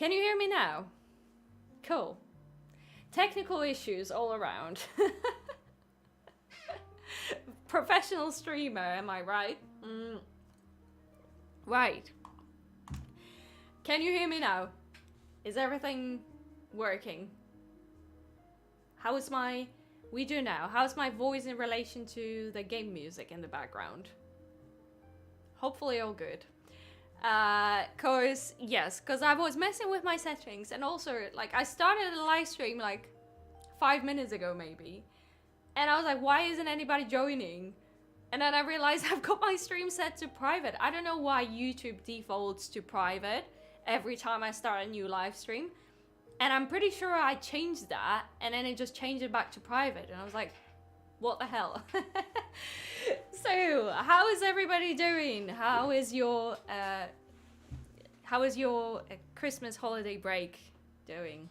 Can you hear me now? Cool. Technical issues all around. Professional streamer, am I right? Right. Can you hear me now? Is everything working? How is my... We do now. How's my voice in relation to the game music in the background? Hopefully all good. Cause I was messing with my settings, and also like I started a live stream like 5 minutes ago maybe, and I was like, why isn't anybody joining? And then I realized I've got my stream set to private. I don't know why YouTube defaults to private every time I start a new live stream, and I'm pretty sure I changed that, and then it just changed it back to private, and I was like, what the hell? So, how is everybody doing? How is your Christmas holiday break doing?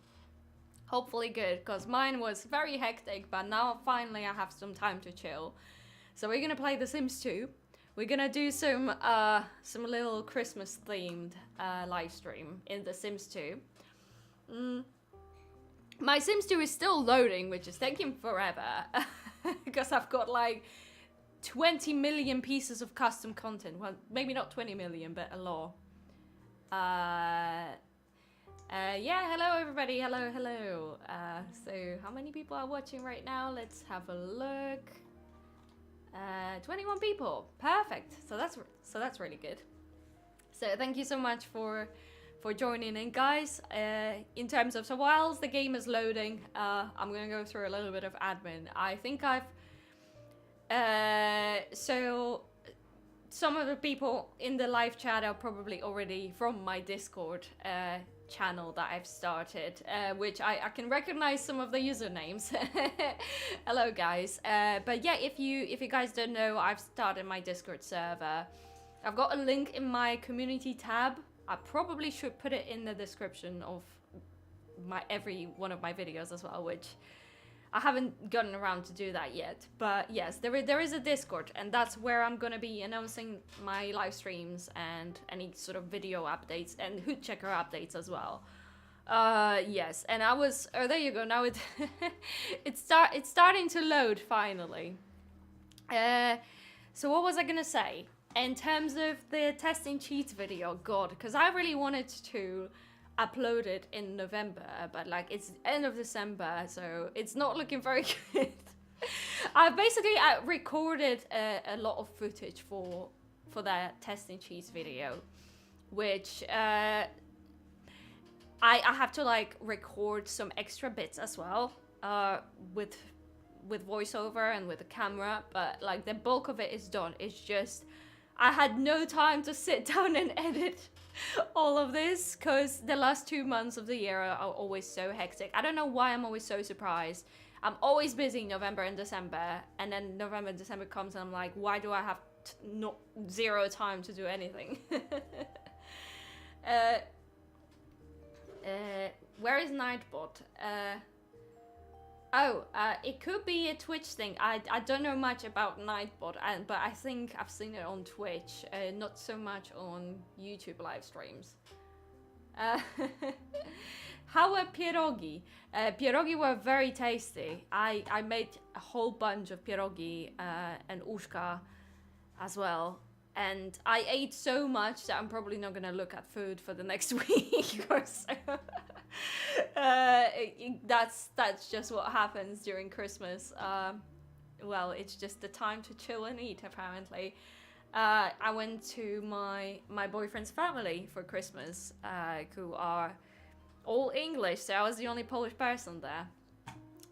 Hopefully good, because mine was very hectic, but now finally I have some time to chill. So we're gonna play The Sims 2. We're gonna do some little Christmas themed live stream in The Sims 2. My Sims 2 is still loading, which is taking forever. Because I've got like 20 million pieces of custom content. Well, maybe not 20 million, but a lot. Yeah, hello everybody, hello. So how many people are watching right now? Let's have a look. 21 people, perfect. So that's really good. So thank you so much for joining in, guys. In terms of, so whilst the game is loading, I'm gonna go through a little bit of admin. I think so some of the people in the live chat are probably already from my Discord channel that I've started, which I can recognize some of the usernames. Hello guys. But yeah, if you guys don't know, I've started my Discord server. I've got a link in my community tab. I probably should put it in the description of every one of my videos as well, which I haven't gotten around to do that yet. But yes, there is a Discord, and that's where I'm gonna be announcing my live streams and any sort of video updates and hood checker updates as well. Yes, and I was, oh there you go, now it's starting to load finally. So what was I gonna say? In terms of the testing cheats video, God, because I really wanted to upload it in November, but like it's end of December, so it's not looking very good. I basically recorded a lot of footage for that testing cheats video, which I have to like record some extra bits as well, with voiceover and with the camera, but like the bulk of it is done. It's just I had no time to sit down and edit all of this, because the last 2 months of the year are always so hectic. I don't know why I'm always so surprised. I'm always busy November and December, and then November and December comes and I'm like, why do I have zero time to do anything? Where is Nightbot? It could be a Twitch thing. I don't know much about Nightbot, but I think I've seen it on Twitch, not so much on YouTube live streams. How were pierogi? Pierogi were very tasty. I made a whole bunch of pierogi and uszka as well. And I ate so much that I'm probably not gonna look at food for the next week or so. That's just what happens during Christmas. Well, it's just the time to chill and eat, apparently. I went to my boyfriend's family for Christmas, who are all English, so I was the only Polish person there.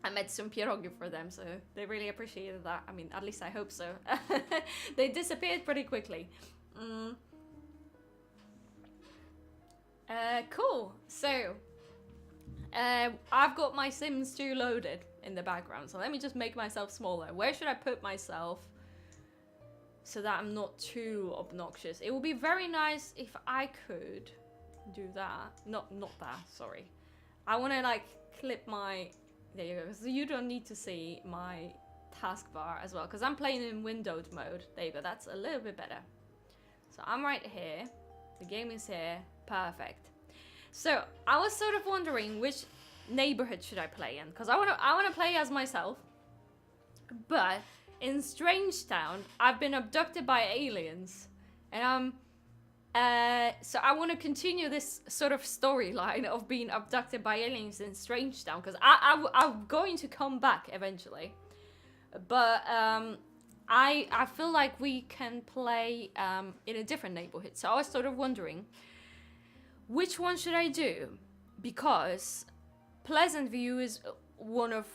I made some pierogi for them, so they really appreciated that. I mean, at least I hope so. They disappeared pretty quickly. Cool. So, I've got my Sims 2 loaded in the background, so let me just make myself smaller. Where should I put myself so that I'm not too obnoxious? It would be very nice if I could do that. Not that, sorry. I want to like clip my... There you go, so you don't need to see my taskbar as well, because I'm playing in windowed mode. There you go, that's a little bit better. So I'm right here, the game is here, perfect. So I was sort of wondering which neighborhood should I play in, because I wanna play as myself, but in Strangetown I've been abducted by aliens, and so I want to continue this sort of storyline of being abducted by aliens in Strangetown, because I'm going to come back eventually, but I feel like we can play in a different neighborhood. So I was sort of wondering, which one should I do? Because Pleasant View is one of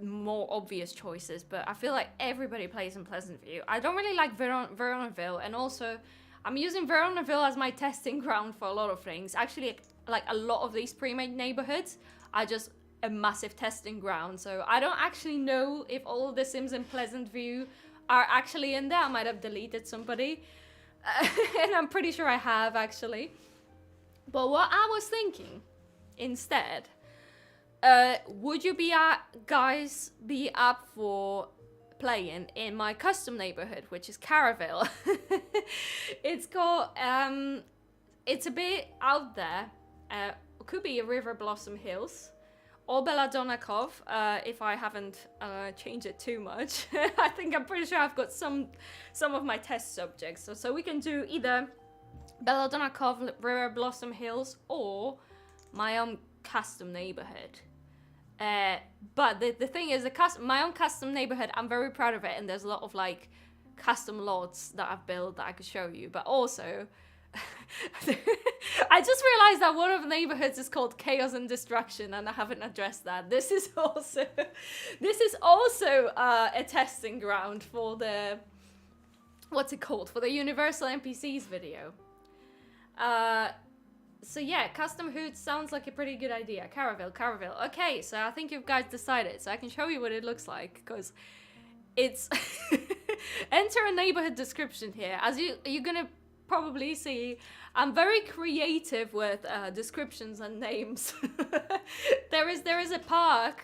more obvious choices, but I feel like everybody plays in Pleasant View. I don't really like Veronaville, and also I'm using Veronaville as my testing ground for a lot of things. Actually, like a lot of these pre-made neighborhoods are just a massive testing ground, so I don't actually know if all of the Sims in Pleasant View are actually in there. I might have deleted somebody, and I'm pretty sure I have actually. But what I was thinking instead, would you guys be up for playing in my custom neighborhood, which is Caraville? It's called, it's a bit out there. Could be River Blossom Hills or Belladonna Cove, if I haven't changed it too much. I'm pretty sure I've got some of my test subjects. So we can do either Belladonna Cove, River Blossom Hills, or my own custom neighborhood. But the thing is, my own custom neighborhood, I'm very proud of it, and there's a lot of like custom lots that I've built that I could show you. But also, I just realized that one of the neighborhoods is called Chaos and Destruction, and I haven't addressed that. This is also a testing ground for the, what's it called, for the Universal NPCs video. So yeah, custom hood sounds like a pretty good idea. Caraville. Okay, so I think you guys decided, so I can show you what it looks like, because it's enter a neighborhood description here. As you're gonna probably see, I'm very creative with descriptions and names. there is a park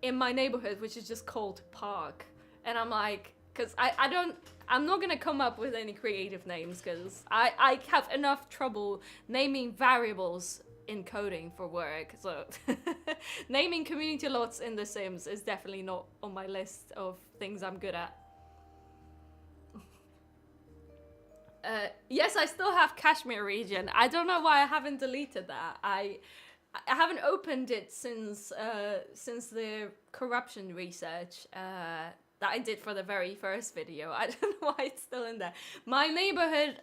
in my neighborhood which is just called Park, and I'm like, because I'm not gonna come up with any creative names, because I have enough trouble naming variables in coding for work. So naming community lots in The Sims is definitely not on my list of things I'm good at. Yes, I still have Kashmir region. I don't know why I haven't deleted that. I haven't opened it since the corruption research that I did for the very first video. I don't know why it's still in there. My neighborhood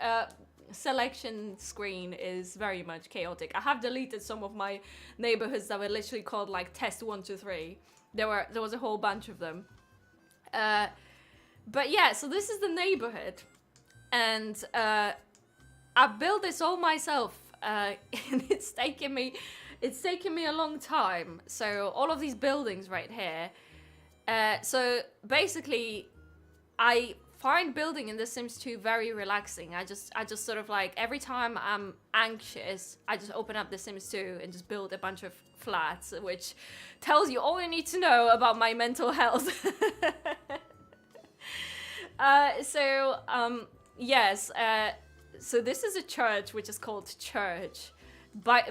selection screen is very much chaotic. I have deleted some of my neighborhoods that were literally called like test 1, 2, 3. There was a whole bunch of them. But yeah, so this is the neighborhood, and I built this all myself, and it's taken me a long time. So all of these buildings right here. So basically, I find building in The Sims 2 very relaxing. I just sort of like, every time I'm anxious, I just open up The Sims 2 and just build a bunch of flats, which tells you all you need to know about my mental health. Yes. So this is a church which is called Church.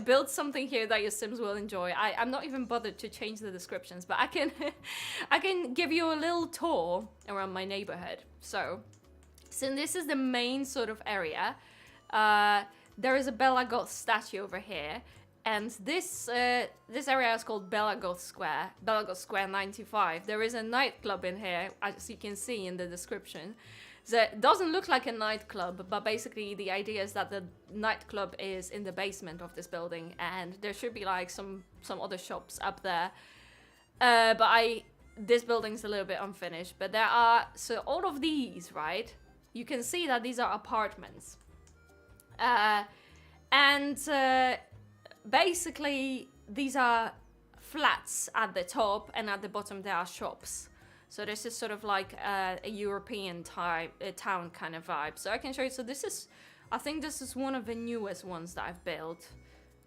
Build something here that your Sims will enjoy. I'm not even bothered to change the descriptions, but I can give you a little tour around my neighborhood. So this is the main sort of area. There is a Bella Goth statue over here, and this area is called Bella Goth Square 95. There is a nightclub in here, as you can see in the description. So it doesn't look like a nightclub, but basically the idea is that the nightclub is in the basement of this building, and there should be like some other shops up there. But this building's a little bit unfinished. But there are, so all of these, right? You can see that these are apartments. Basically these are flats at the top, and at the bottom there are shops. So this is sort of like a European type, a town kind of vibe. So I can show you. So I think this is one of the newest ones that I've built.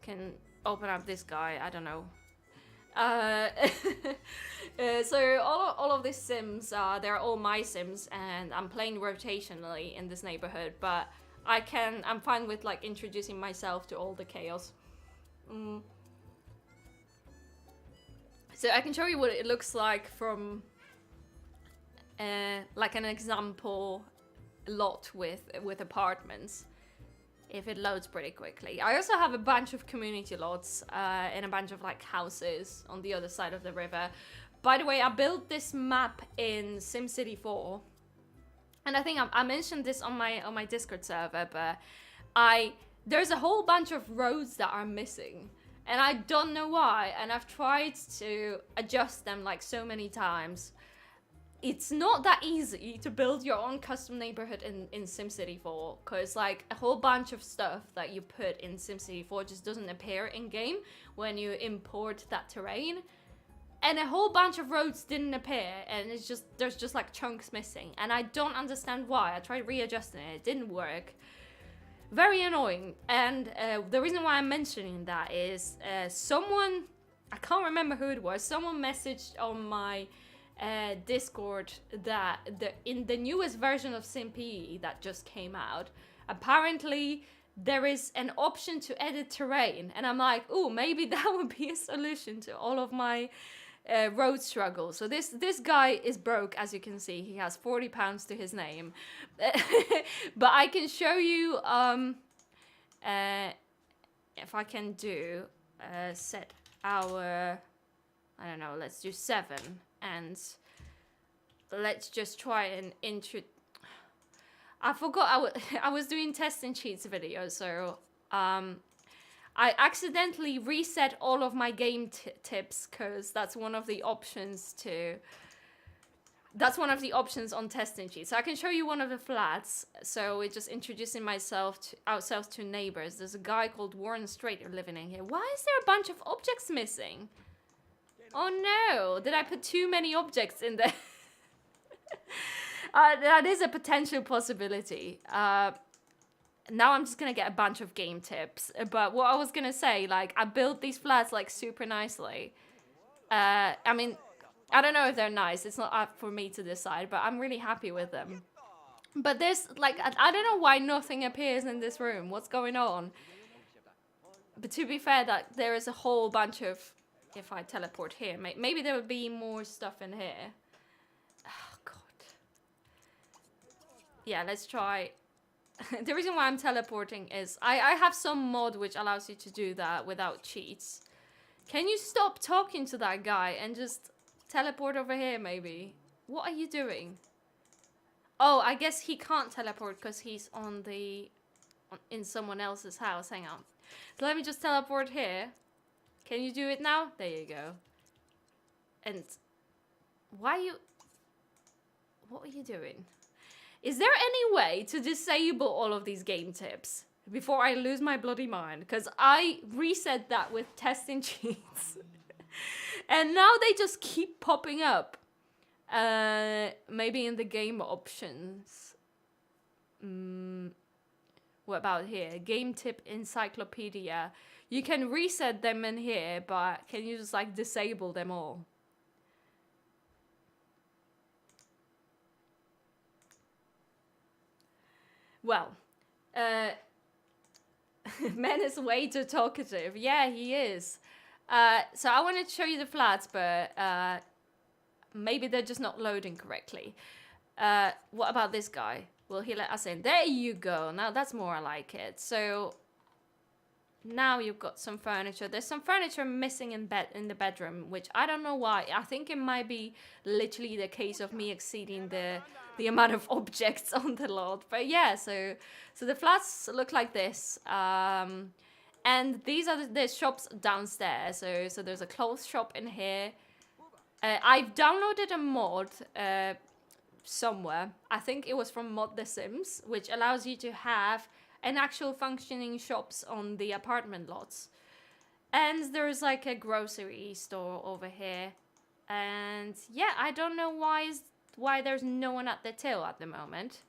Can open up this guy, I don't know. So all of these Sims, they're all my Sims, and I'm playing rotationally in this neighborhood. But I'm fine with like introducing myself to all the chaos. So I can show you what it looks like from like an example lot with apartments, if it loads pretty quickly. I also have a bunch of community lots and a bunch of like houses on the other side of the river. By the way, I built this map in SimCity 4, and I think I mentioned this on my Discord server, but there's a whole bunch of roads that are missing, and I don't know why, and I've tried to adjust them like so many times. It's not that easy to build your own custom neighborhood in SimCity 4, because like a whole bunch of stuff that you put in SimCity 4 just doesn't appear in game when you import that terrain. And a whole bunch of roads didn't appear, and there's just like chunks missing, and I don't understand why. I tried readjusting it, it didn't work. Very annoying. And the reason why I'm mentioning that is someone, I can't remember who it was, someone messaged on my Discord that in the newest version of SimPE that just came out, apparently there is an option to edit terrain, and I'm like, oh, maybe that would be a solution to all of my road struggles. So this guy is broke, as you can see. He has 40 pounds to his name. But I can show you if I can do set our, I don't know, let's do 7, and let's just try and I forgot I was doing testing cheats video, so I accidentally reset all of my game tips, because that's one of the options on testing cheats. So I can show you one of the flats. So we're just introducing ourselves to neighbors. There's a guy called Warren Strader living in here. Why is there a bunch of objects missing? Oh no, did I put too many objects in there? That is a potential possibility. Now I'm just gonna get a bunch of game tips. But what I was gonna say, like, I built these flats like super nicely. I mean, I don't know if they're nice. It's not up for me to decide, but I'm really happy with them. But there's like, I don't know why nothing appears in this room. What's going on? But to be fair, that there is a whole bunch of, if I teleport here, maybe there would be more stuff in here. Oh god. Yeah, let's try. The reason why I'm teleporting is I have some mod which allows you to do that without cheats. Can you stop talking to that guy and just teleport over here, maybe? What are you doing? Oh, I guess he can't teleport because he's in someone else's house. Hang on. So let me just teleport here. Can you do it now? There you go. And what are you doing? Is there any way to disable all of these game tips before I lose my bloody mind? Because I reset that with testing cheats. And now they just keep popping up. Maybe in the game options. What about here? Game tip encyclopedia. You can reset them in here, but can you just like disable them all? Well, man is way too talkative. Yeah, he is. So I wanted to show you the flats, but maybe they're just not loading correctly. What about this guy? Will he let us in? There you go. Now that's more like it. So now you've got some furniture. There's some furniture missing in the bedroom, which I don't know why. I think it might be literally the case of me exceeding the amount of objects on the lot. But yeah, so the flats look like this. And these are the shops downstairs. So there's a clothes shop in here. I've downloaded a mod somewhere. I think it was from Mod The Sims, which allows you to have an actual functioning shops on the apartment lots. And there's like a grocery store over here. And yeah, I don't know why there's no one at the till at the moment.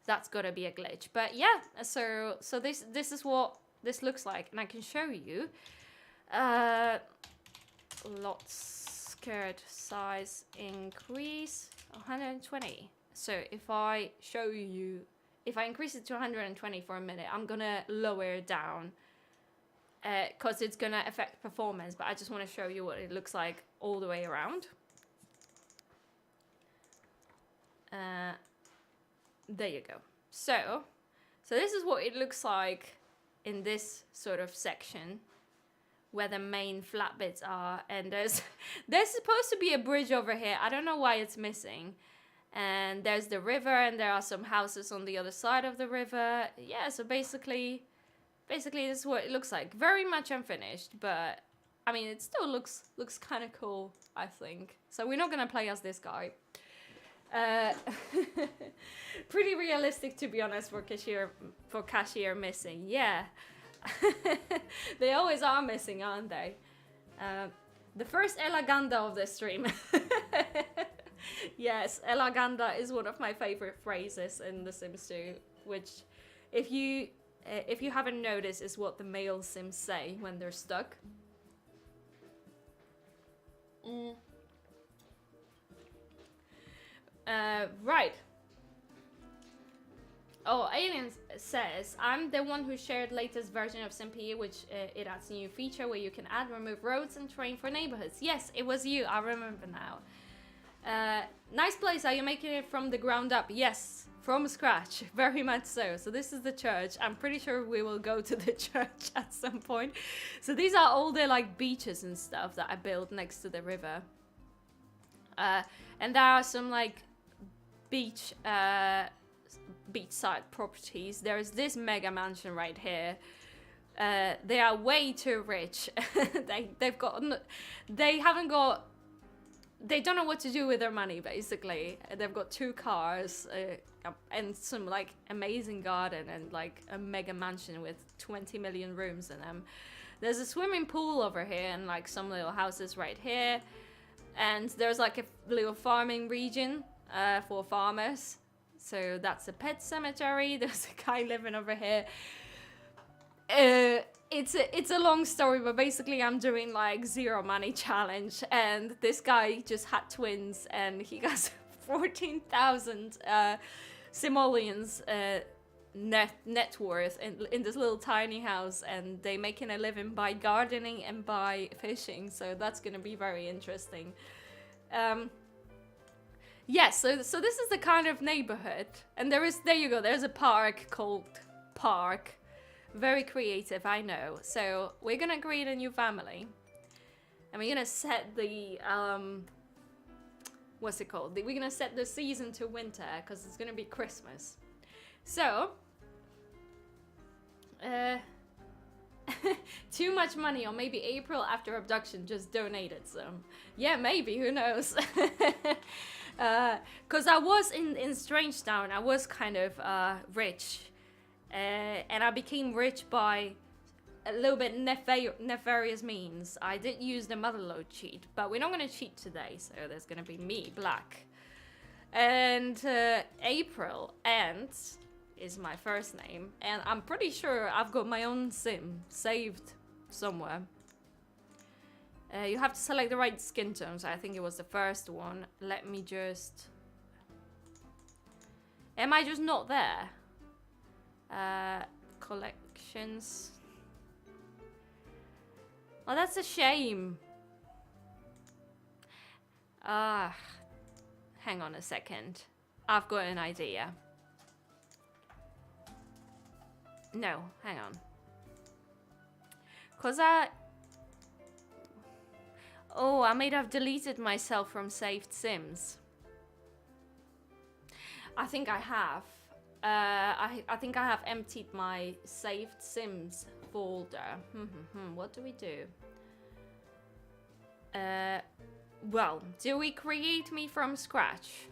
That's gotta be a glitch. But yeah, so this is what this looks like, and I can show you. Lots skirt size increase 120. So if I show you, if I increase it to 120 for a minute, I'm gonna lower it down because it's gonna affect performance, but I just want to show you what it looks like all the way around. There you go. So this is what it looks like in this sort of section where the main flat bits are, and there's supposed to be a bridge over here. I don't know why it's missing. And there's the river, and there are some houses on the other side of the river. Yeah, so basically this is what it looks like. Very much unfinished, but I mean, it still looks kind of cool, I think. So we're not gonna play as this guy. Pretty realistic, to be honest, for cashier missing. Yeah. They always are missing, aren't they? The first Elaganda of the stream. Yes, Elaganda is one of my favorite phrases in The Sims 2, which, if you haven't noticed, is what the male Sims say when they're stuck. Right. Oh, Alien says, I'm the one who shared latest version of SimPE, which it adds a new feature where you can add, remove roads and terrain for neighborhoods. Yes, it was you. I remember now. Nice place. Are you making it from the ground up? Yes, from scratch. Very much so. So this is the church. I'm pretty sure we will go to the church at some point. So these are all the like beaches and stuff that I built next to the river. And there are some like beachside properties. There's this mega mansion right here. They are way too rich. They don't know what to do with their money, basically. They've got 2 cars and some like amazing garden and like a mega mansion with 20 million rooms in them. There's a swimming pool over here and like some little houses right here. And there's like a little farming region for farmers. So that's a pet cemetery. There's a guy living over here. It's a long story, but basically I'm doing like 0 money challenge, and this guy just had twins, and he got 14,000 simoleons net worth in this little tiny house, and they making a living by gardening and by fishing. So that's gonna be very interesting. Yes, so this is the kind of neighborhood, and there you go. There's a park called Park. Very creative, I know. So we're gonna create a new family, and we're gonna set the what's it called? We're gonna set the season to winter because it's gonna be Christmas. So too much money, or maybe April after abduction just donated some. Yeah, maybe, who knows? Because I was in Strange Town, I was kind of rich. And I became rich by a little bit nefarious means. I did use the motherlode cheat, but we're not going to cheat today, so there's going to be me, Black. And April Ant is my first name, and I'm pretty sure I've got my own sim saved somewhere. You have to select the right skin tones. I think it was the first one. Let me just... Am I just not there? Collections. Oh, that's a shame. Hang on a second. I've got an idea. No, hang on. Oh, I might have deleted myself from saved sims. I think I have. I think I have emptied my saved sims folder. What do we do? Well, do we create me from scratch?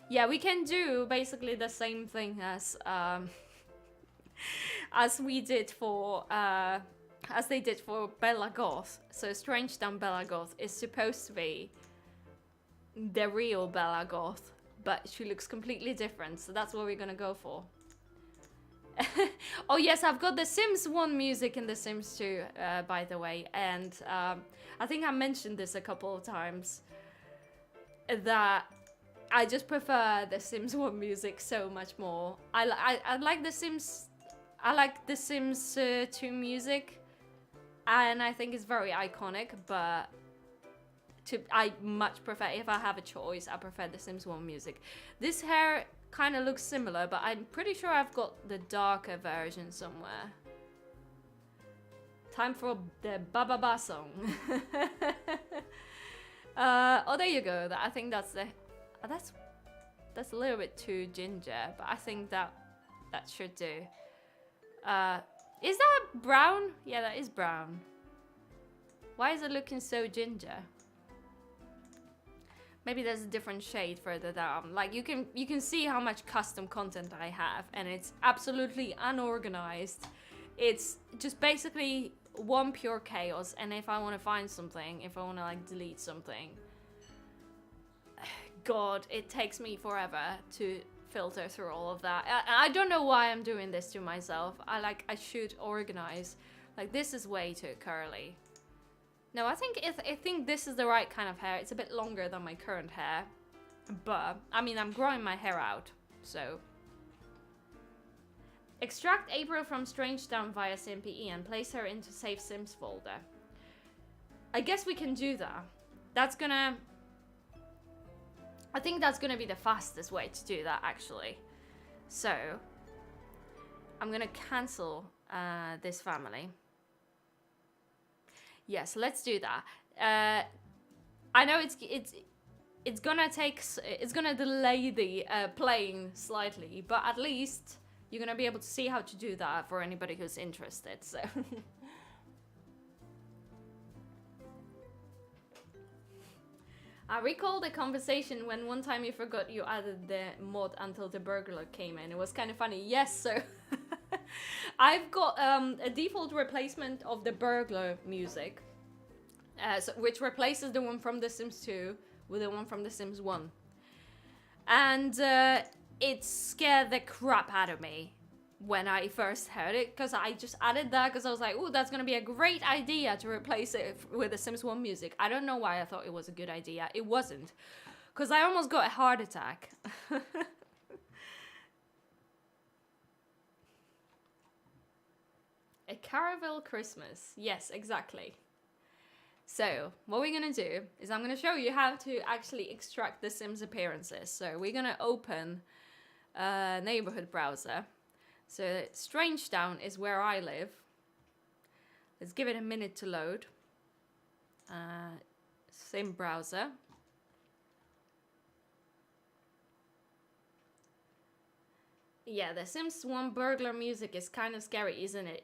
Yeah, we can do basically the same thing as we did for as they did for Bella Goth. So Strange Town Bella Goth is supposed to be the real Bella Goth, but she looks completely different, so that's what we're gonna go for. Oh yes, I've got the Sims 1 music in the Sims 2, by the way, and I think I mentioned this a couple of times, that I just prefer the Sims 1 music so much more. I like the Sims 2 music and I think it's very iconic, but I much prefer, if I have a choice, I prefer the Sims 1 music. This hair kind of looks similar, but I'm pretty sure I've got the darker version somewhere. Time for the Ba Ba Ba song. Oh, there you go. I think that's the... that's a little bit too ginger, but I think that should do. Is that brown? Yeah, that is brown. Why is it looking so ginger? Maybe there's a different shade further down. Like, you can see how much custom content I have, and it's absolutely unorganized. It's just basically one pure chaos, and if I want to find something, if I want to like delete something, God, it takes me forever to filter through all of that. I don't know why I'm doing this to myself. I should organize. Like, this is way too curly. No, I think this is the right kind of hair. It's a bit longer than my current hair, but I mean, I'm growing my hair out, so. Extract April from Strange Town via SimPE and place her into Save Sims folder. I guess we can do that. That's gonna... I think that's gonna be the fastest way to do that, actually. So, I'm gonna cancel this family. Yes, let's do that. I know it's gonna delay the playing slightly, but at least you're gonna be able to see how to do that for anybody who's interested. So. I recall the conversation when one time you forgot you added the mod until the burglar came in. It was kind of funny. Yes, so I've got a default replacement of the burglar music, which replaces the one from The Sims 2 with the one from The Sims 1. And it scared the crap out of me when I first heard it, because I just added that because I was like, oh, that's going to be a great idea to replace it with The Sims 1 music. I don't know why I thought it was a good idea. It wasn't, because I almost got a heart attack. A Caravelle Christmas. Yes, exactly. So, what we're going to do is I'm going to show you how to actually extract the Sims appearances. So, we're going to open a neighborhood browser. So, Strange Town is where I live. Let's give it a minute to load. Sim browser. Yeah, the Sims 1 burglar music is kind of scary, isn't it?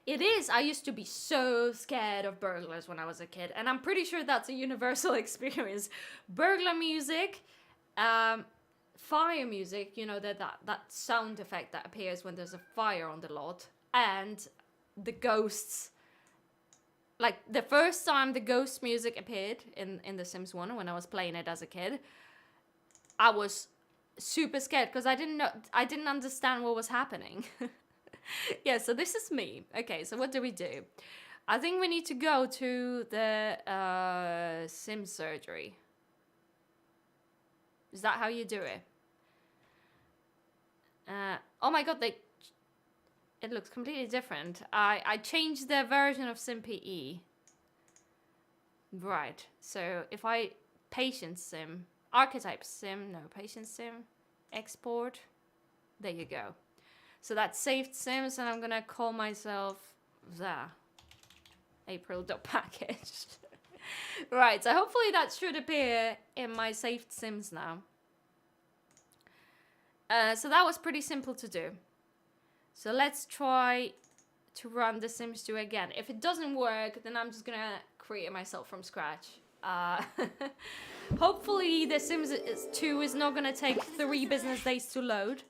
It is. I used to be so scared of burglars when I was a kid, and I'm pretty sure that's a universal experience. Burglar music, fire music, you know, that sound effect that appears when there's a fire on the lot, and the ghosts. Like, the first time the ghost music appeared in The Sims 1 when I was playing it as a kid, I was super scared because I didn't understand what was happening. Yeah, so this is me. Okay, so what do? I think we need to go to the Sim surgery. Is that how you do it? Oh my god, it looks completely different. I changed the version of SimPE. Right, so if I patient sim, archetype sim, no, patient sim, export, there you go. So that's saved sims, and I'm gonna call myself April.package. Right, so hopefully that should appear in my saved sims now. So that was pretty simple to do. So let's try to run The Sims 2 again. If it doesn't work, then I'm just gonna create it myself from scratch. Hopefully The Sims 2 is not gonna take 3 business days to load,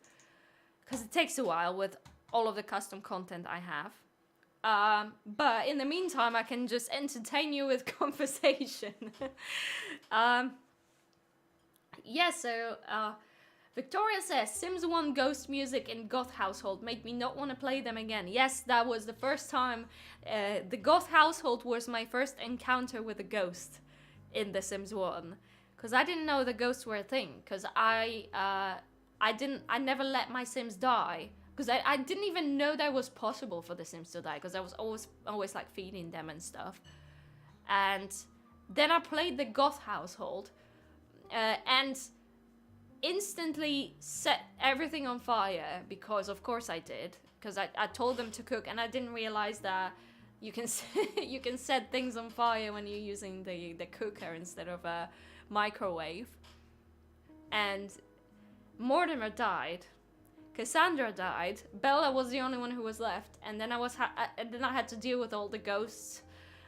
because it takes a while with all of the custom content I have. But in the meantime, I can just entertain you with conversation. Yeah, so Victoria says, Sims 1 ghost music in goth household made me not want to play them again. Yes, that was the first time. The goth household was my first encounter with a ghost in The Sims 1. Because I didn't know the ghosts were a thing. Because I never let my Sims die. because I didn't even know that was possible for the Sims to die, because I was always like feeding them and stuff. And then I played the Goth household, and instantly set everything on fire, because of course I did, because I told them to cook, and I didn't realize that you can you can set things on fire when you're using the cooker instead of a microwave. And Mortimer died, Cassandra died, Bella was the only one who was left, and then I had to deal with all the ghosts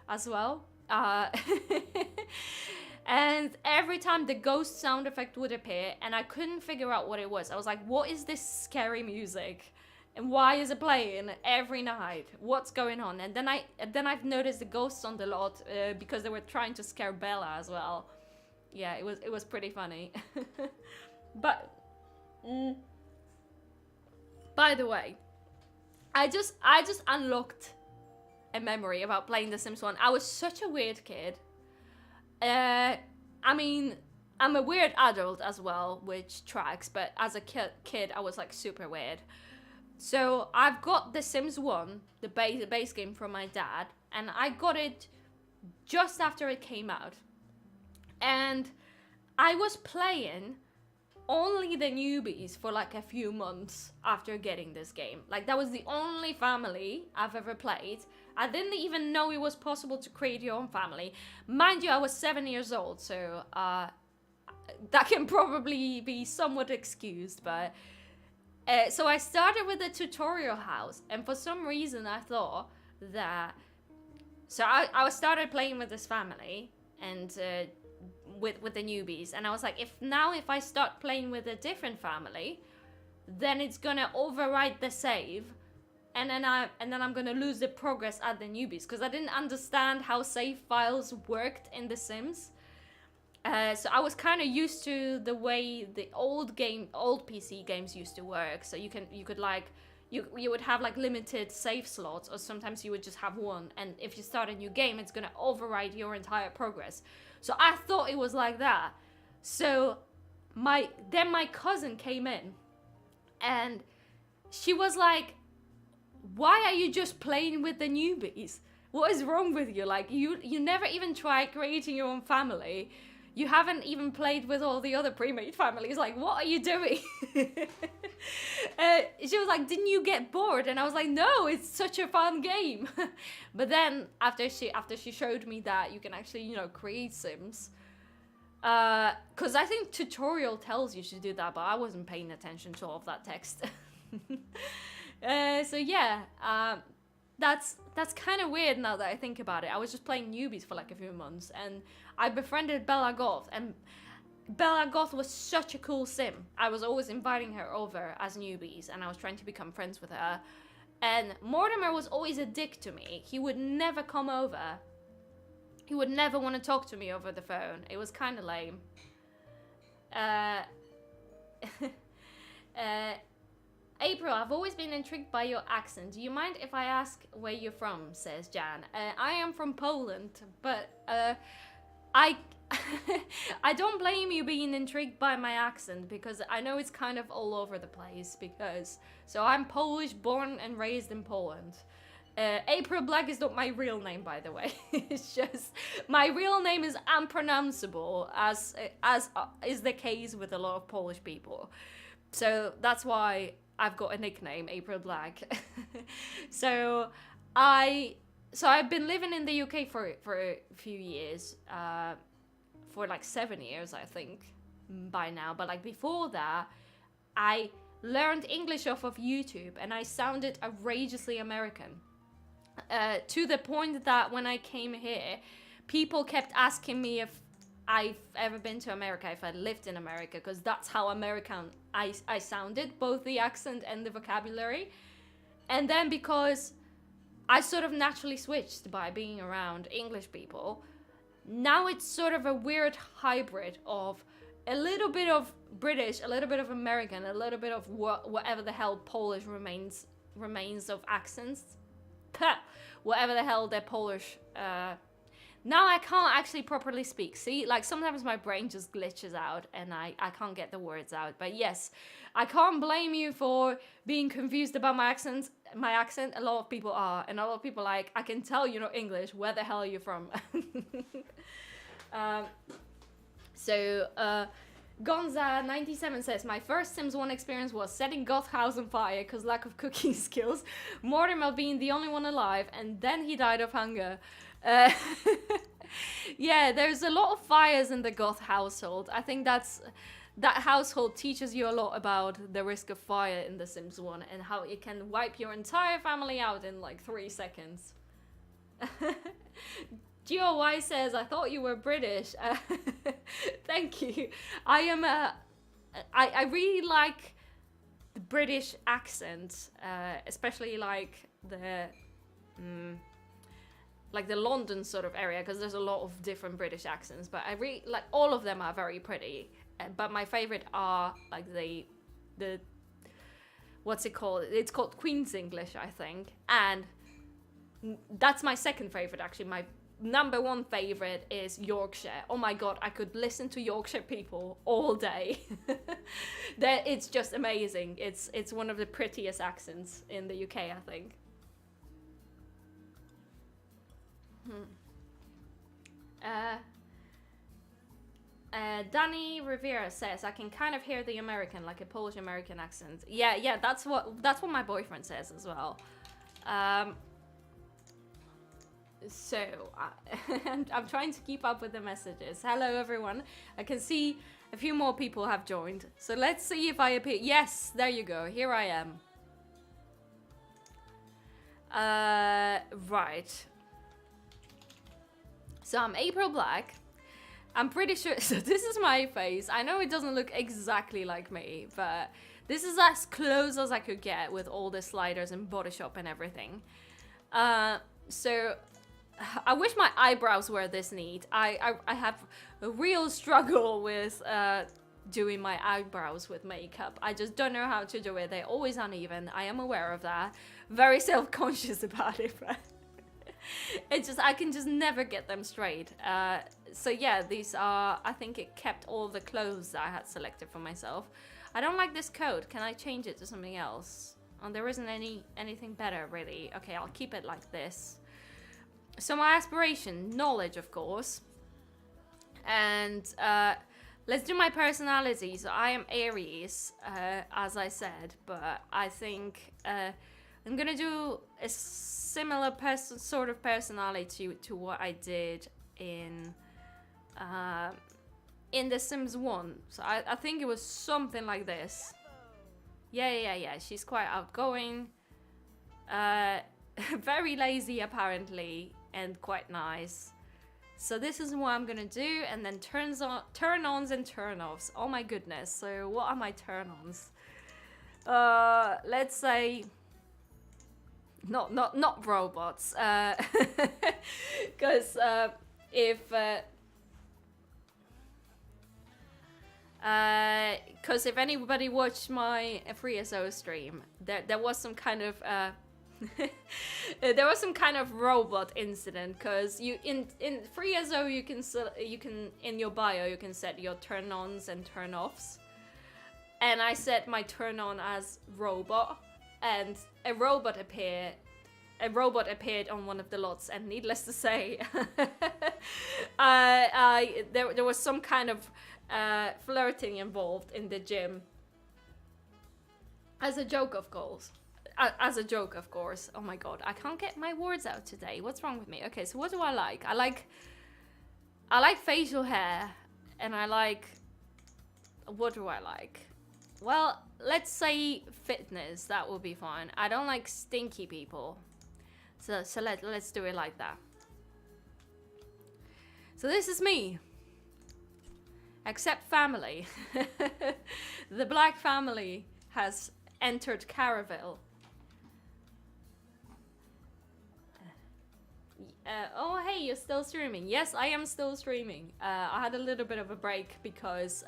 as well. And every time the ghost sound effect would appear, and I couldn't figure out what it was. I was like, what is this scary music? And why is it playing every night? What's going on? And then I've noticed the ghosts on the lot, because they were trying to scare Bella as well. Yeah, it was pretty funny. But by the way, I just unlocked a memory about playing The Sims 1. I was such a weird kid. I mean, I'm a weird adult as well, which tracks, but as a kid, I was like super weird. So I've got The Sims 1, the base game from my dad, and I got it just after it came out. And I was playing only the newbies for like a few months after getting this game. Like, that was the only family I've ever played. I didn't even know it was possible to create your own family. Mind you, I was 7 years old, so that can probably be somewhat excused, but... so I started with the tutorial house, and for some reason I thought that... So I started playing with this family, and with the newbies, and I was like, if I start playing with a different family, then it's gonna overwrite the save, and then I'm gonna lose the progress at the newbies, because I didn't understand how save files worked in The Sims. So I was kind of used to the way the old PC games used to work. So you would have like limited save slots, or sometimes you would just have one, and if you start a new game, it's gonna overwrite your entire progress. So I thought it was like that. So then my cousin came in, and she was like, why are you just playing with the newbies? What is wrong with you? Like, you never even tried creating your own family. You haven't even played with all the other pre-made families. Like, what are you doing? She was like, didn't you get bored? And I was like, no, it's such a fun game. But then after she showed me that you can actually, create Sims. Because I think tutorial tells you to do that, but I wasn't paying attention to all of that text. So yeah, that's kind of weird now that I think about it. I was just playing newbies for like a few months, and I befriended Bella Goth, and Bella Goth was such a cool sim. I was always inviting her over as newbies, and I was trying to become friends with her. And Mortimer was always a dick to me. He would never come over. He would never want to talk to me over the phone. It was kind of lame. April, I've always been intrigued by your accent. Do you mind if I ask where you're from, says Jan. I am from Poland, but I don't blame you being intrigued by my accent, because I know it's kind of all over the place, so I'm Polish, born and raised in Poland. April Black is not my real name, by the way. It's just, my real name is unpronounceable, as is the case with a lot of Polish people. So that's why I've got a nickname, April Black. So I've been living in the UK for a few years, for like 7 years, I think, by now. But like before that, I learned English off of YouTube, and I sounded outrageously American. To the point that when I came here, people kept asking me if I've ever been to America, if I lived in America, because that's how American I sounded, both the accent and the vocabulary. And then because I sort of naturally switched by being around English people, now it's sort of a weird hybrid of a little bit of British, a little bit of American, a little bit of whatever the hell Polish remains of accents. Whatever the hell their Polish Now I can't actually properly speak. See, like sometimes my brain just glitches out and I can't get the words out. But yes, I can't blame you for being confused about my accent. My accent, a lot of people are. And a lot of people like, I can tell you're not English. Where the hell are you from? Gonza97 says, my first Sims 1 experience was setting Goth house on fire because lack of cooking skills. Mortimer being the only one alive, and then he died of hunger. Yeah, there's a lot of fires in the Goth household. I think that household teaches you a lot about the risk of fire in The Sims 1 and how it can wipe your entire family out in like 3 seconds. GOY says, I thought you were British. Thank you. I really like the British accent, especially like the London sort of area, because there's a lot of different British accents, but I really like all of them are very pretty. But my favorite are like the what's it called? It's called Queen's English, I think, and that's my second favorite actually. My number one favorite is Yorkshire. Oh my god, I could listen to Yorkshire people all day. It's just amazing. It's one of the prettiest accents in the UK, I think. Danny Rivera says, I can kind of hear the American, like a Polish American accent. Yeah, that's what my boyfriend says as well. So, I'm trying to keep up with the messages. Hello, everyone. I can see a few more people have joined. So let's see if I appear. Yes, there you go. Here I am. Right. So I'm April Black. I'm pretty sure, so this is my face. I know it doesn't look exactly like me, but this is as close as I could get with all the sliders and Body Shop and everything. So I wish my eyebrows were this neat. I have a real struggle with doing my eyebrows with makeup. I just don't know how to do it. They're always uneven. I am aware of that. Very self-conscious about it, but it's just, I can just never get them straight. So yeah, these are, I think it kept all the clothes that I had selected for myself. I don't like this coat. Can I change it to something else? Oh, there isn't anything better, really. Okay, I'll keep it like this. So my aspiration, knowledge, of course. And let's do my personality. So I am Aries, as I said, but I think I'm gonna do a similar sort of personality to what I did in The Sims 1. So I think it was something like this. Yeah. She's quite outgoing. Very lazy, apparently, and quite nice. So this is what I'm gonna do, and then turn-ons and turn-offs. Oh my goodness. So what are my turn-ons? Let's say not robots. Because if anybody watched my FreeSO stream, there was some kind of there was some kind of robot incident, because you in FreeSO you can in your bio you can set your turn-ons and turn-offs, and I set my turn-on as robot, and a robot appeared on one of the lots, and needless to say, there was some kind of flirting involved in the gym. As a joke, of course. Oh my god, I can't get my words out today. What's wrong with me? Okay, so what do I like? I like facial hair, and I like... What do I like? Well, let's say fitness. That will be fine. I don't like stinky people. So let's do it like that. So this is me. Except family. The black family has entered Caraville. Oh, hey, you're still streaming. Yes, I am still streaming. I had a little bit of a break because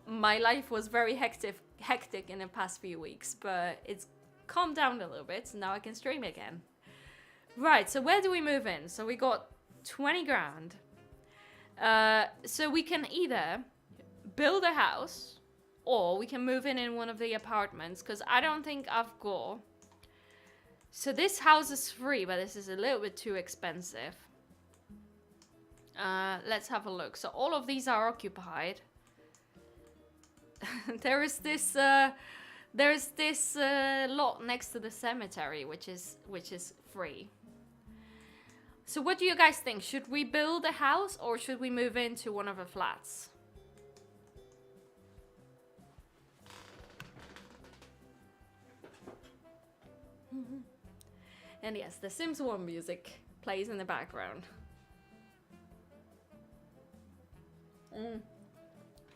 my life was very hectic in the past few weeks, but it's calmed down a little bit, so now I can stream again. Right, so where do we move in? So we got 20 grand. So we can either build a house or we can move in one of the apartments, because I don't think I've got... So this house is free, but this is a little bit too expensive. Let's have a look. So all of these are occupied. There's this lot next to the cemetery, which is free. So what do you guys think? Should we build a house or should we move into one of the flats? And yes, the Sims 1 music plays in the background.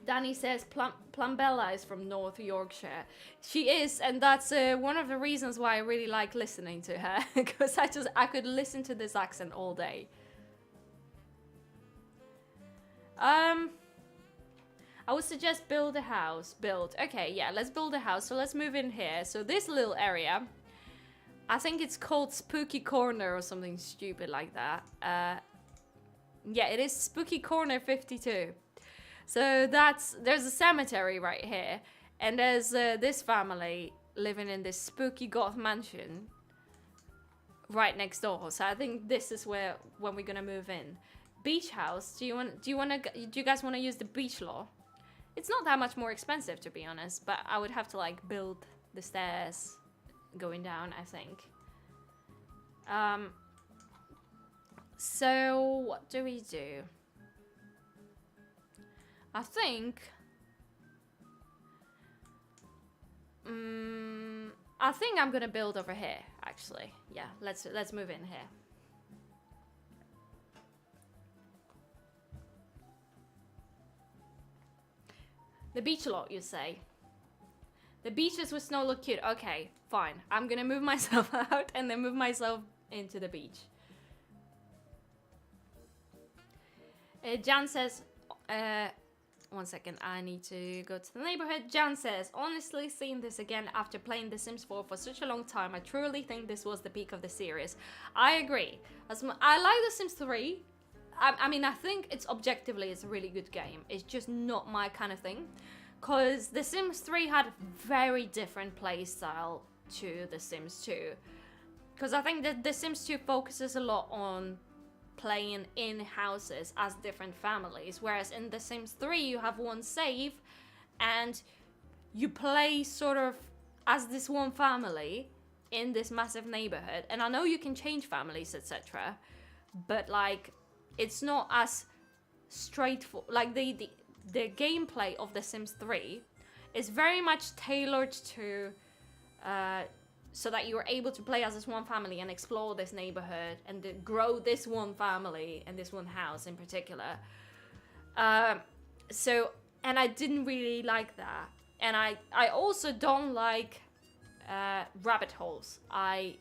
Danny says Plumbella is from North Yorkshire. She is, and that's one of the reasons why I really like listening to her, because I could listen to this accent all day. I would suggest build a house. Okay, yeah, let's build a house. So let's move in here. So this little area, I think it's called Spooky Corner or something stupid like that. Yeah, it is Spooky Corner 52. So there's a cemetery right here, and there's this family living in this spooky goth mansion right next door. So I think this is when we're gonna move in. Beach house. Do you guys want to use the beach law? It's not that much more expensive, to be honest, but I would have to like build the stairs going down, I think. So what do we do? I think I'm gonna build over here, actually. Yeah, let's move in here. The beach lot, you say? The beaches with snow look cute. Okay, fine. I'm gonna move myself out and then move myself into the beach. Jan says, one second, I need to go to the neighborhood. Jan says, honestly, seeing this again after playing The Sims 4 for such a long time, I truly think this was the peak of the series. I agree. I like The Sims 3. I mean, I think it's objectively, it's a really good game. It's just not my kind of thing. Because The Sims 3 had a very different play style to The Sims 2. Because I think that The Sims 2 focuses a lot on playing in houses as different families, whereas in The Sims 3 you have one save and you play sort of as this one family in this massive neighborhood. And I know you can change families, etc., but like it's not as straightforward. Like the gameplay of The Sims 3 is very much tailored to so that you are able to play as this one family and explore this neighborhood and grow this one family and this one house in particular. So, and I didn't really like that. And I also don't like rabbit holes. I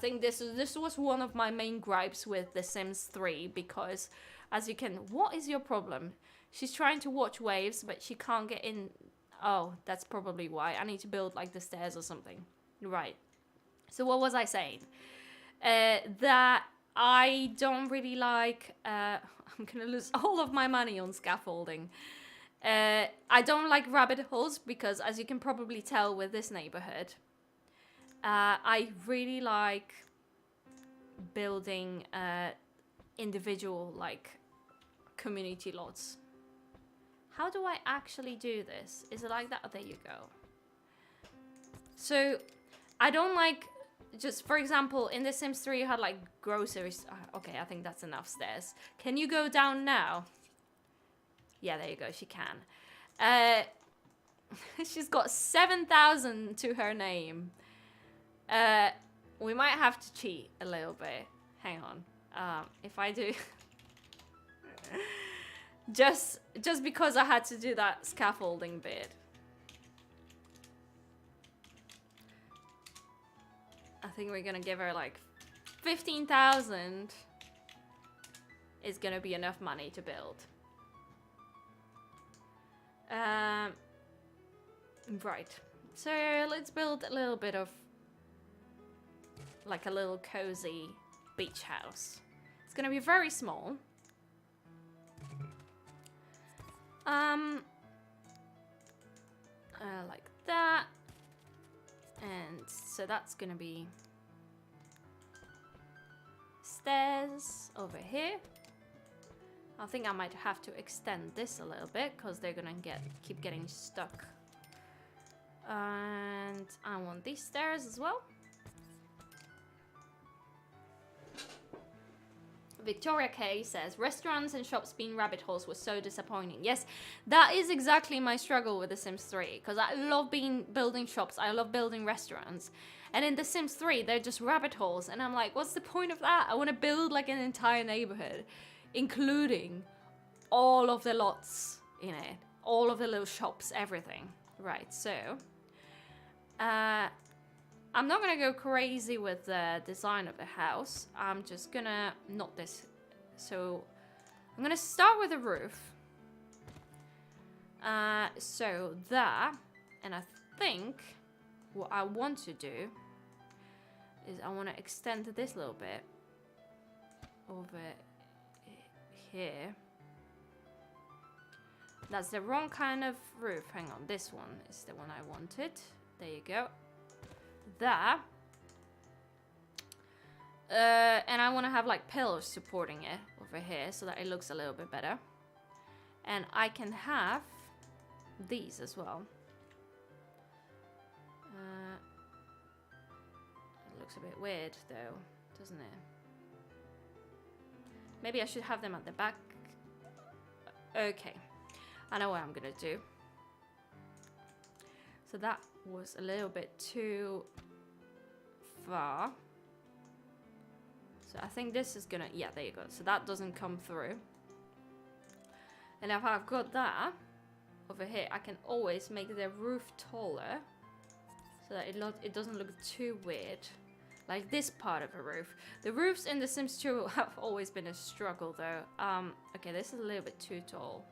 think this was one of my main gripes with The Sims 3, because as you can... What is your problem? She's trying to watch waves, but she can't get in. Oh, that's probably why. I need to build like the stairs or something. Right. So what was I saying? That I don't really like... I'm gonna lose all of my money on scaffolding. I don't like rabbit holes because, as you can probably tell with this neighborhood, I really like building individual like community lots. How do I actually do this? Is it like that? Oh, there you go. So I don't like... Just, for example, in The Sims 3 you had like groceries. Okay, I think that's enough stairs. Can you go down now? Yeah, there you go, she can. She's got 7,000 to her name. We might have to cheat a little bit. Hang on. If I do... just because I had to do that scaffolding bit. I think we're gonna give her like 15,000 is gonna be enough money to build. Right. So let's build a little bit of like a little cozy beach house. It's gonna be very small. Like that. And so that's gonna be stairs over here. I think I might have to extend this a little bit because they're gonna keep getting stuck. And I want these stairs as well. Victoria K says, restaurants and shops being rabbit holes was so disappointing. Yes, that is exactly my struggle with The Sims 3. Because I love building shops. I love building restaurants. And in The Sims 3, they're just rabbit holes. And I'm like, what's the point of that? I want to build like an entire neighborhood. Including all of the lots in it. All of the little shops, everything. Right, so... I'm not gonna go crazy with the design of the house. I'm just gonna, not this. So I'm gonna start with the roof. So that, and I think what I want to do is I want to extend this little bit over here. That's the wrong kind of roof. Hang on, this one is the one I wanted. There you go. That. And I want to have like pillars supporting it over here so that it looks a little bit better. And I can have these as well. It looks a bit weird though, doesn't it? Maybe I should have them at the back. Okay, I know what I'm gonna do. So that was a little bit too far. So I think this is gonna, yeah, there you go. So that doesn't come through. And if I've got that over here, I can always make the roof taller so that it doesn't look too weird. Like this part of a roof. The roofs in The Sims 2 have always been a struggle though. Okay, this is a little bit too tall.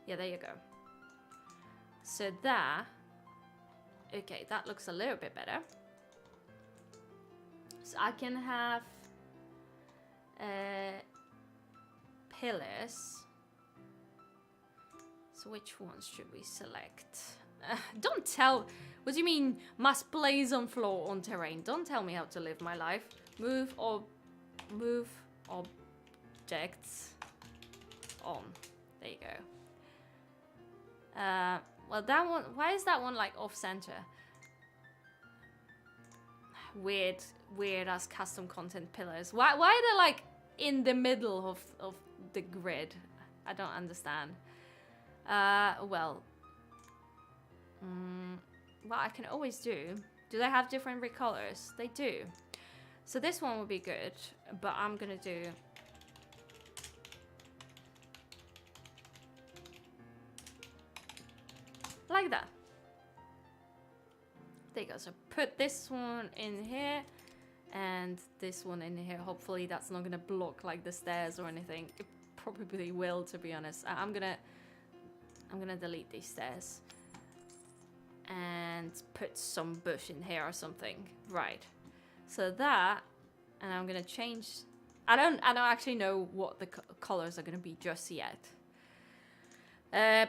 Yeah, there you go. So that, okay, that looks a little bit better. So I can have pillars. So which ones should we select? Don't tell, what do you mean must place on floor on terrain? Don't tell me how to live my life. Move objects on. There you go. Well, that one, why is that one like off center? Weird as custom content pillars. Why are they like in the middle of the grid? I don't understand. Well, what I can always do they have different recolors? They do. So this one would be good, but I'm gonna do like that. There you go. So put this one in here and this one in here. Hopefully that's not gonna block like the stairs or anything. It probably will, to be honest. I'm gonna delete these stairs and put some bush in here or something. Right. So that, and I'm gonna change. I don't actually know what the colors are gonna be just yet.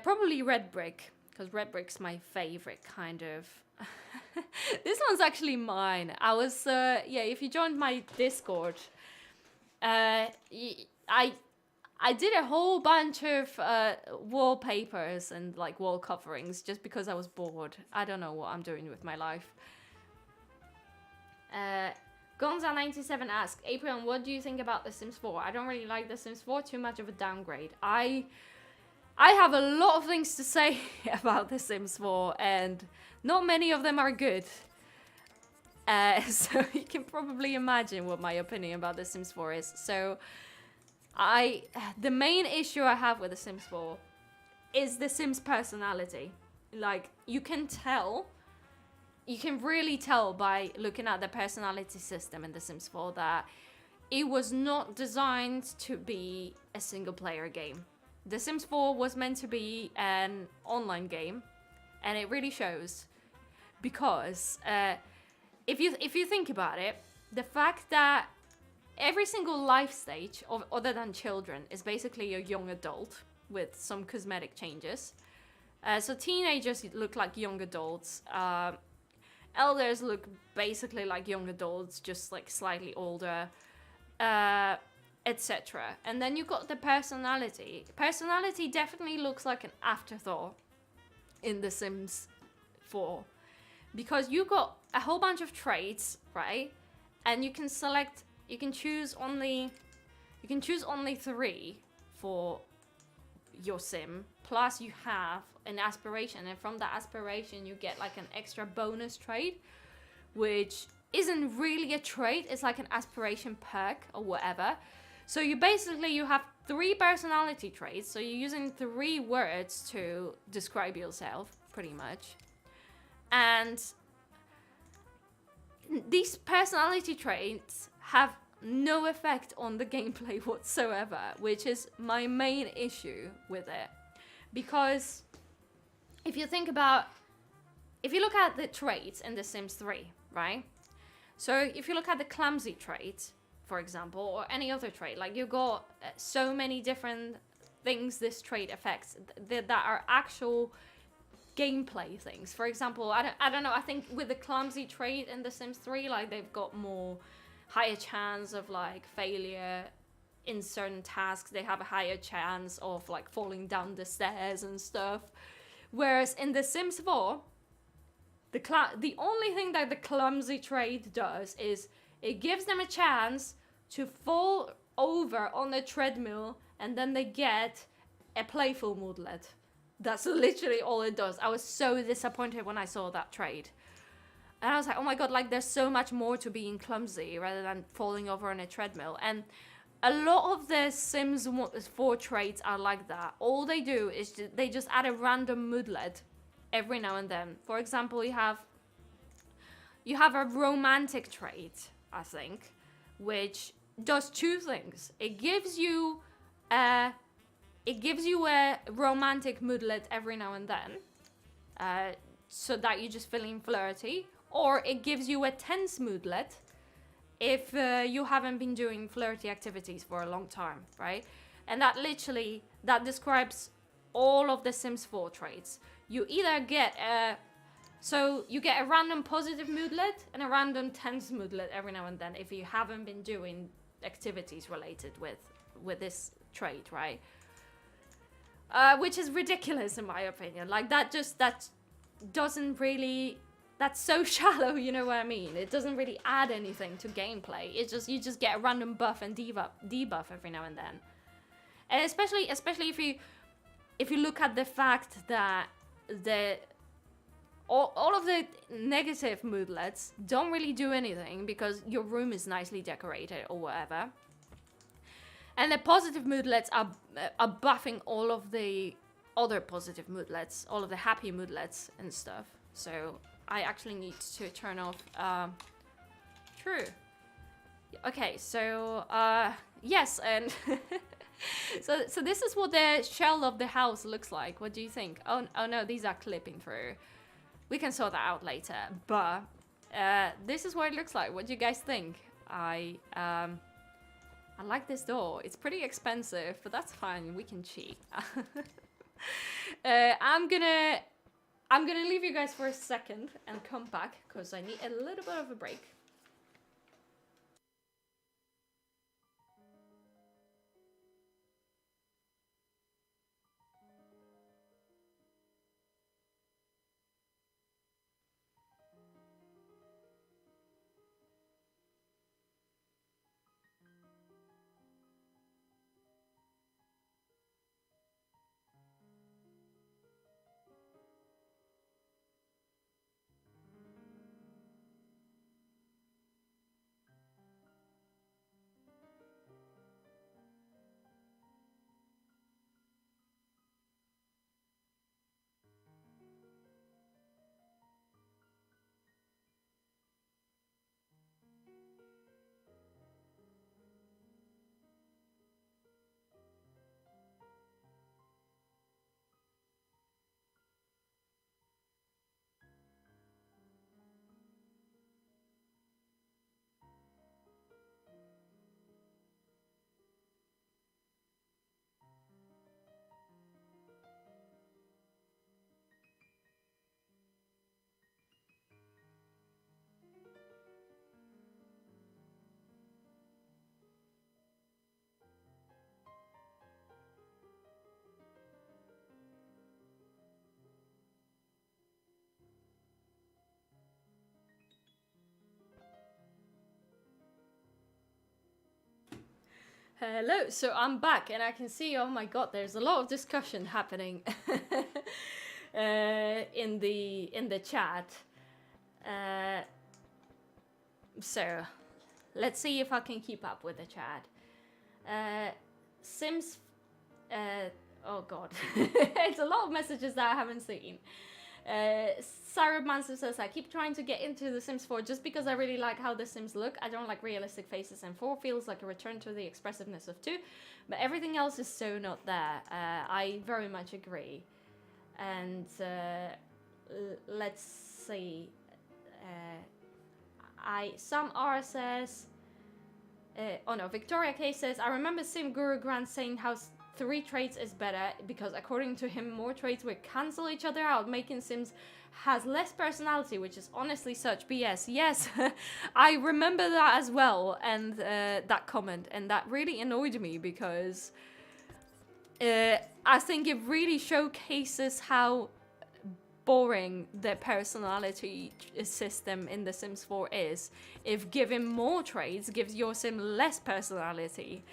Probably red brick. Because red brick's my favorite kind of. This one's actually mine. I was, yeah, if you joined my Discord, I did a whole bunch of wallpapers and like wall coverings just because I was bored. I don't know what I'm doing with my life. Gonza97 asks, April, what do you think about The Sims 4? I don't really like The Sims 4, too much of a downgrade. I have a lot of things to say about The Sims 4, and not many of them are good. So you can probably imagine what my opinion about The Sims 4 is. So the main issue I have with The Sims 4 is The Sims personality. Like, you can really tell by looking at the personality system in The Sims 4 that it was not designed to be a single player game. The Sims 4 was meant to be an online game, and it really shows. Because if you think about it, the fact that every single life stage of other than children is basically a young adult with some cosmetic changes. So teenagers look like young adults. Elders look basically like young adults, just like slightly older, etc. And then you got the personality. Personality definitely looks like an afterthought in The Sims 4, because you got a whole bunch of traits, right? And you can choose only 3 for your sim, plus you have an aspiration, and from that aspiration you get like an extra bonus trait, which isn't really a trait, it's like an aspiration perk or whatever. So you have 3 personality traits, so you're using 3 words to describe yourself, pretty much. And these personality traits have no effect on the gameplay whatsoever, which is my main issue with it. Because if you look at the traits in The Sims 3, right? So if you look at the clumsy trait, for example, or any other trait, like you got so many different things this trait affects that are actual gameplay things. For example, I don't know, I think with the clumsy trait in The Sims 3, like they've got more higher chance of like failure in certain tasks. They have a higher chance of like falling down the stairs and stuff. Whereas in The Sims 4, the only thing that the clumsy trait does is it gives them a chance to fall over on the treadmill, and then they get a playful moodlet. That's literally all it does. I was so disappointed when I saw that trait. And I was like, oh my god, like there's so much more to being clumsy rather than falling over on a treadmill. And a lot of the Sims 4 traits are like that. All they do is they just add a random moodlet every now and then. For example, you have a romantic trait, I think, which does 2 things. It gives you a romantic moodlet every now and then, so that you're just feeling flirty. Or it gives you a tense moodlet if you haven't been doing flirty activities for a long time, right? And that describes all of the Sims 4 traits. You either get a random positive moodlet and a random tense moodlet every now and then if you haven't been doing activities related with this trait, right? Which is ridiculous in my opinion. Like that doesn't really. That's so shallow, you know what I mean? It doesn't really add anything to gameplay. It's just you just get a random buff and debuff every now and then. And especially if you look at the fact that all of the negative moodlets don't really do anything because your room is nicely decorated or whatever. And the positive moodlets are buffing all of the other positive moodlets, all of the happy moodlets and stuff. So I actually need to turn off true. Okay, so yes, and so this is what the shell of the house looks like. What do you think? Oh no, these are clipping through. We can sort that out later. But this is what it looks like. What do you guys think? I like this door. It's pretty expensive, but that's fine. We can cheat. I'm gonna leave you guys for a second and come back because I need a little bit of a break. Hello, so I'm back and I can see, oh my god, there's a lot of discussion happening in the chat. So let's see if I can keep up with the chat. Sims, oh god, it's a lot of messages that I haven't seen. Sarah Manson says, I keep trying to get into The Sims 4 just because I really like how The Sims look. I don't like realistic faces, and 4 feels like a return to the expressiveness of 2, but everything else is so not there. I very much agree. And let's see. Some R says, oh no, Victoria K says, I remember Sim Guru Grant saying how 3 traits is better because according to him more traits will cancel each other out, making Sims has less personality, which is honestly such BS. Yes, I remember that as well, and that comment, and that really annoyed me because I think it really showcases how boring the personality system in The Sims 4 is. If giving more traits gives your Sim less personality,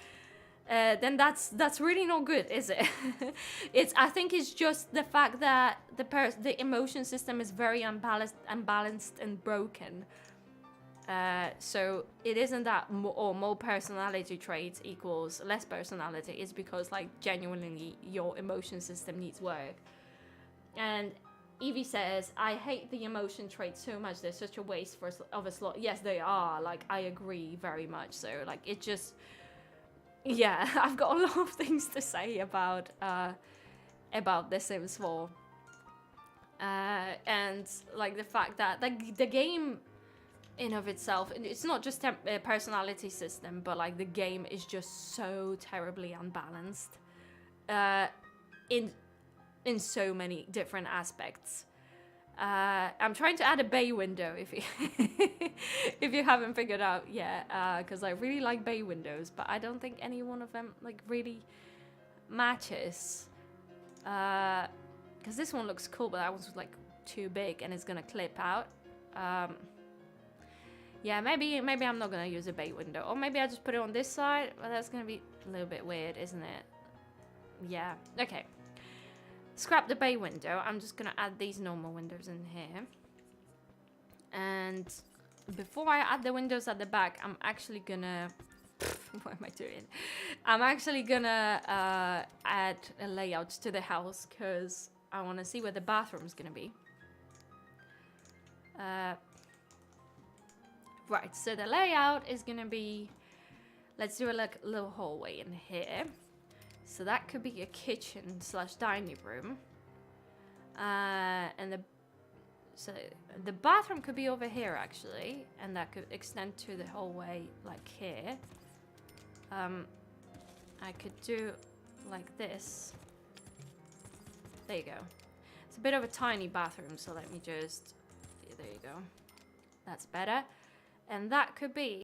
then that's really not good, is it? I think it's just the fact that the emotion system is very unbalanced and broken. So it isn't that more personality traits equals less personality. It's because like genuinely your emotion system needs work. And Evie says, I hate the emotion traits so much. They're such a waste of a slot. Yes, they are. Like, I agree very much. So like it just... Yeah, I've got a lot of things to say about The Sims 4. And like the fact that the game in of itself, it's not just a personality system, but like the game is just so terribly unbalanced in so many different aspects. I'm trying to add a bay window if you if you haven't figured out yet, because I really like bay windows, but I don't think any one of them like really matches. Because this one looks cool, but that one's like too big and it's gonna clip out. Yeah, maybe I'm not gonna use a bay window, or maybe I just put it on this side. Well, that's gonna be a little bit weird, isn't it? Yeah. Okay. Scrap the bay window. I'm just gonna add these normal windows in here. And before I add the windows at the back, I'm actually gonna... what am I doing? I'm actually gonna add a layout to the house because I want to see where the bathroom's gonna be. Right, so the layout is gonna be... Let's do a little hallway in here. So that could be a kitchen / dining room. And the bathroom could be over here actually, and that could extend to the hallway like here. I could do like this. There you go. It's a bit of a tiny bathroom, so let me just... There you go. That's better. And that could be